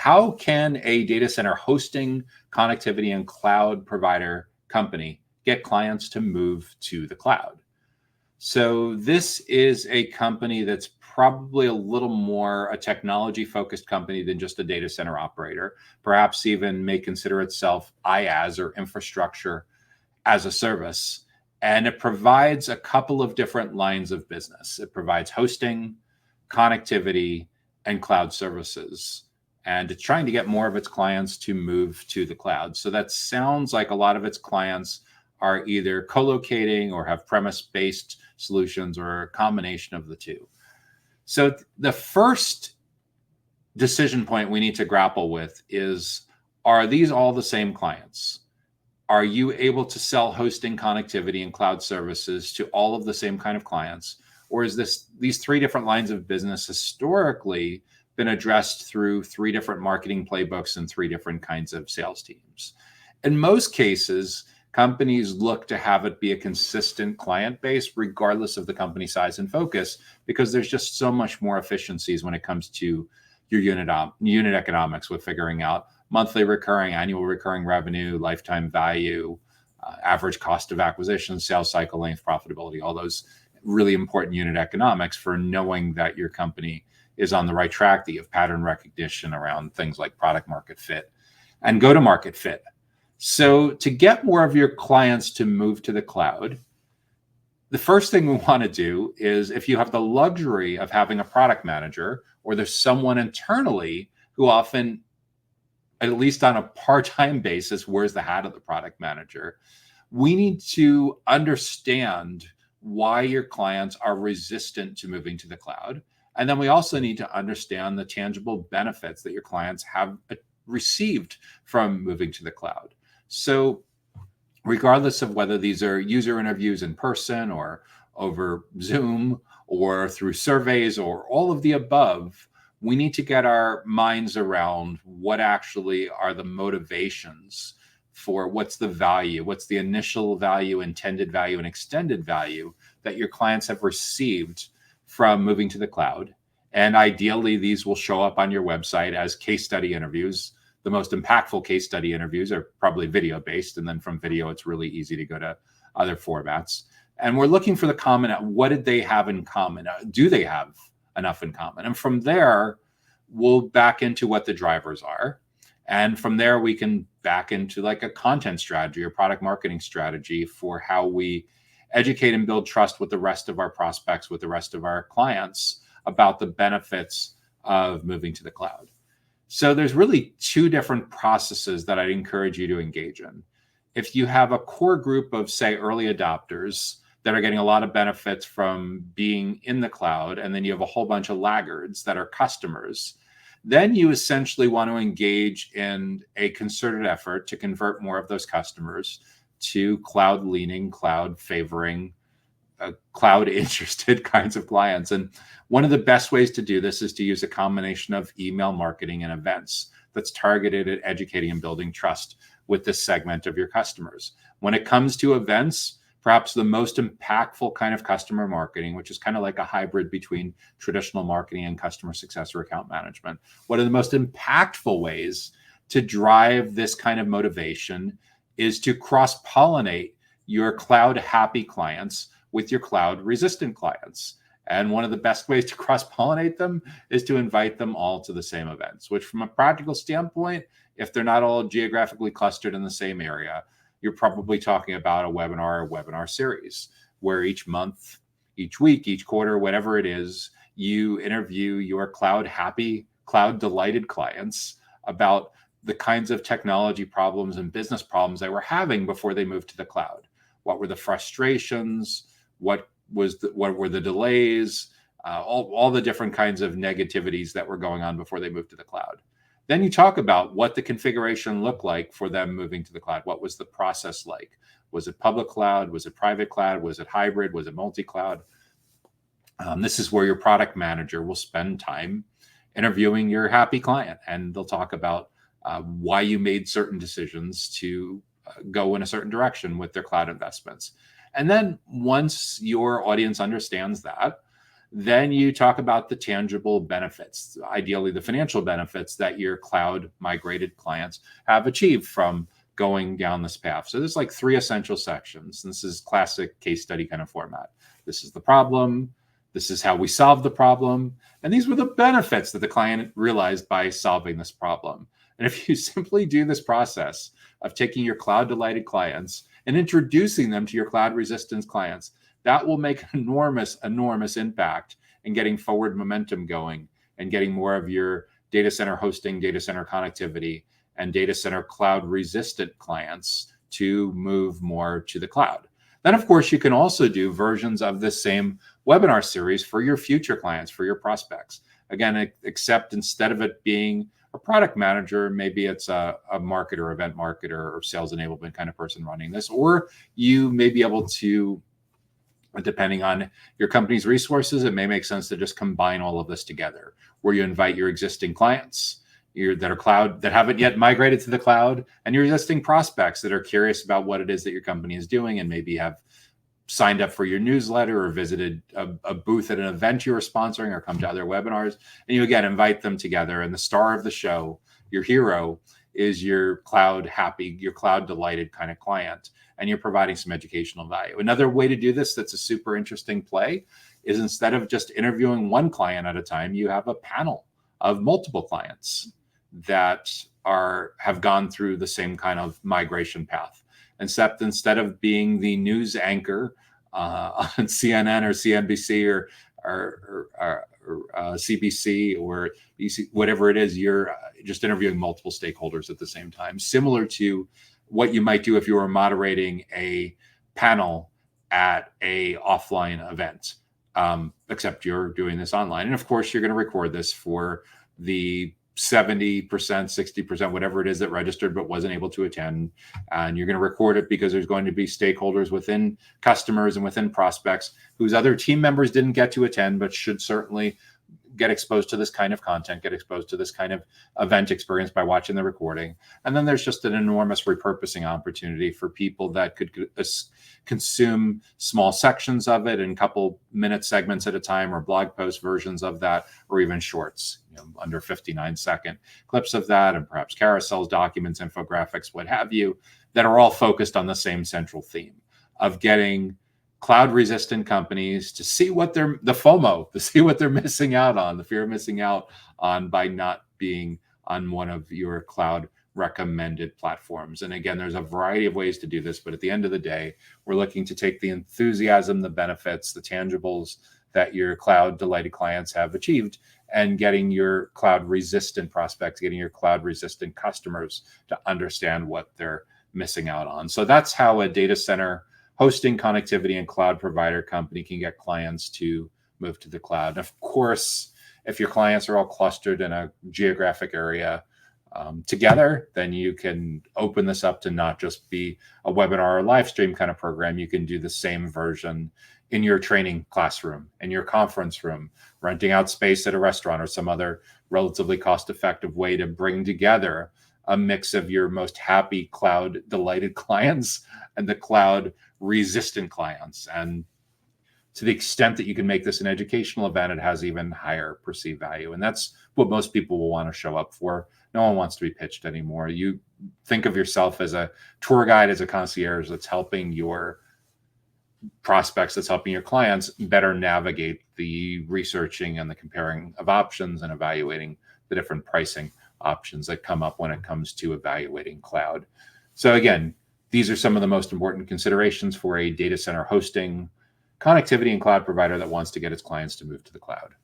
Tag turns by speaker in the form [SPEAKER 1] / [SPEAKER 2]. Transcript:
[SPEAKER 1] how can a data center hosting, connectivity, and cloud provider company get clients to move to the cloud? So this is a company that's probably a little more a technology-focused company than just a data center operator. Perhaps even may consider itself IaaS, or infrastructure as a service. And it provides a couple of different lines of business. It provides hosting, connectivity, and cloud services. And it's trying to get more of its clients to move to the cloud. So that sounds like a lot of its clients are either co-locating or have premise-based solutions, or a combination of the two. So the first decision point we need to grapple with is, are these all the same clients? Are you able to sell hosting, connectivity, and cloud services to all of the same kind of clients? Or is these three different lines of business historically been addressed through three different marketing playbooks and three different kinds of sales teams? In most cases, companies look to have it be a consistent client base, regardless of the company size and focus, because there's just so much more efficiencies when it comes to your unit economics, with figuring out monthly recurring, annual recurring revenue, lifetime value, average cost of acquisition, sales cycle length, profitability, all those really important unit economics for knowing that your company is on the right track, that you have pattern recognition around things like product market fit and go-to-market fit. So to get more of your clients to move to the cloud, the first thing we want to do is, if you have the luxury of having a product manager, or there's someone internally who often, at least on a part-time basis, wears the hat of the product manager, we need to understand why your clients are resistant to moving to the cloud. And then we also need to understand the tangible benefits that your clients have received from moving to the cloud. So regardless of whether these are user interviews in person, or over Zoom, or through surveys, or all of the above, we need to get our minds around what actually are the motivations for what's the value, what's the initial value, intended value, and extended value that your clients have received from moving to the cloud. And ideally, these will show up on your website as case study interviews. The most impactful case study interviews are probably video-based, and then from video, it's really easy to go to other formats. And we're looking for the common, what did they have in common? Do they have enough in common? And from there, we'll back into what the drivers are. And from there, we can back into like a content strategy or product marketing strategy for how we educate and build trust with the rest of our prospects, with the rest of our clients, about the benefits of moving to the cloud. So there's really two different processes that I'd encourage you to engage in. If you have a core group of, say, early adopters that are getting a lot of benefits from being in the cloud, and then you have a whole bunch of laggards that are customers, then you essentially want to engage in a concerted effort to convert more of those customers to cloud-leaning, cloud-favoring, cloud-interested kinds of clients. And one of the best ways to do this is to use a combination of email marketing and events that's targeted at educating and building trust with this segment of your customers. When it comes to events, perhaps the most impactful kind of customer marketing, which is kind of like a hybrid between traditional marketing and customer success or account management. One of the most impactful ways to drive this kind of motivation is to cross-pollinate your cloud-happy clients with your cloud-resistant clients. And one of the best ways to cross-pollinate them is to invite them all to the same events, which from a practical standpoint, if they're not all geographically clustered in the same area, you're probably talking about a webinar or webinar series where each month, each week, each quarter, whatever it is, you interview your cloud-happy, cloud-delighted clients about the kinds of technology problems and business problems they were having before they moved to the cloud. What were the frustrations? What were the delays? All the different kinds of negativities that were going on before they moved to the cloud. Then you talk about what the configuration looked like for them moving to the cloud. What was the process like? Was it public cloud? Was it private cloud? Was it hybrid? Was it multi-cloud? This is where your product manager will spend time interviewing your happy client, and they'll talk about why you made certain decisions to go in a certain direction with their cloud investments. And then once your audience understands that, Then you talk about the tangible benefits, ideally the financial benefits that your cloud migrated clients have achieved from going down this path. So there's like 3 essential sections. This is classic case study kind of format. This is the problem. This is how we solved the problem. And these were the benefits that the client realized by solving this problem. And if you simply do this process of taking your cloud delighted clients and introducing them to your cloud resistance clients, that will make an enormous impact in getting forward momentum going and getting more of your data center hosting, data center connectivity, and data center cloud resistant clients to move more to the cloud. Then, of course, you can also do versions of this same webinar series for your future clients, for your prospects. Again, except instead of it being a product manager, maybe it's a marketer, event marketer, or sales enablement kind of person running this, or you may be able to, depending on your company's resources, it may make sense to just combine all of this together, where you invite your existing clients that are cloud, that haven't yet migrated to the cloud, and your existing prospects that are curious about what it is that your company is doing and maybe have signed up for your newsletter or visited a booth at an event you were sponsoring or come to other webinars. And you again invite them together. And the star of the show, your hero, is your cloud happy, your cloud delighted kind of client. And you're providing some educational value. Another way to do this that's a super interesting play is instead of just interviewing one client at a time, you have a panel of multiple clients that have gone through the same kind of migration path. Except instead of being the news anchor on CNN or CNBC or CBC or BC, whatever it is, you're just interviewing multiple stakeholders at the same time, similar to what you might do if you were moderating a panel at a offline event, except you're doing this online. And of course, you're going to record this for the 70%, 60%, whatever it is that registered but wasn't able to attend. And you're going to record it because there's going to be stakeholders within customers and within prospects whose other team members didn't get to attend, but should certainly get exposed to this kind of content, get exposed to this kind of event experience by watching the recording. And then there's just an enormous repurposing opportunity for people that could consume small sections of it in a couple minute segments at a time, or blog post versions of that, or even shorts, under 59-second clips of that, and perhaps carousels, documents, infographics, what have you, that are all focused on the same central theme of getting cloud resistant companies to see what the FOMO, to see what they're missing out on, the fear of missing out on by not being on one of your cloud recommended platforms. And again, there's a variety of ways to do this, but at the end of the day, we're looking to take the enthusiasm, the benefits, the tangibles that your cloud delighted clients have achieved, and getting your cloud resistant prospects, getting your cloud resistant customers to understand what they're missing out on. So that's how a data center hosting, connectivity, and cloud provider company can get clients to move to the cloud. And of course, if your clients are all clustered in a geographic area together, then you can open this up to not just be a webinar or live stream kind of program. You can do the same version in your training classroom, in your conference room, renting out space at a restaurant, or some other relatively cost-effective way to bring together a mix of your most happy cloud delighted clients and the cloud resistant clients. And to the extent that you can make this an educational event, it has even higher perceived value. And that's what most people will want to show up for. No one wants to be pitched anymore. You think of yourself as a tour guide, as a concierge that's helping your prospects, that's helping your clients better navigate the researching and the comparing of options and evaluating the different pricing options that come up when it comes to evaluating cloud. So again, these are some of the most important considerations for a data center hosting, connectivity, and cloud provider that wants to get its clients to move to the cloud.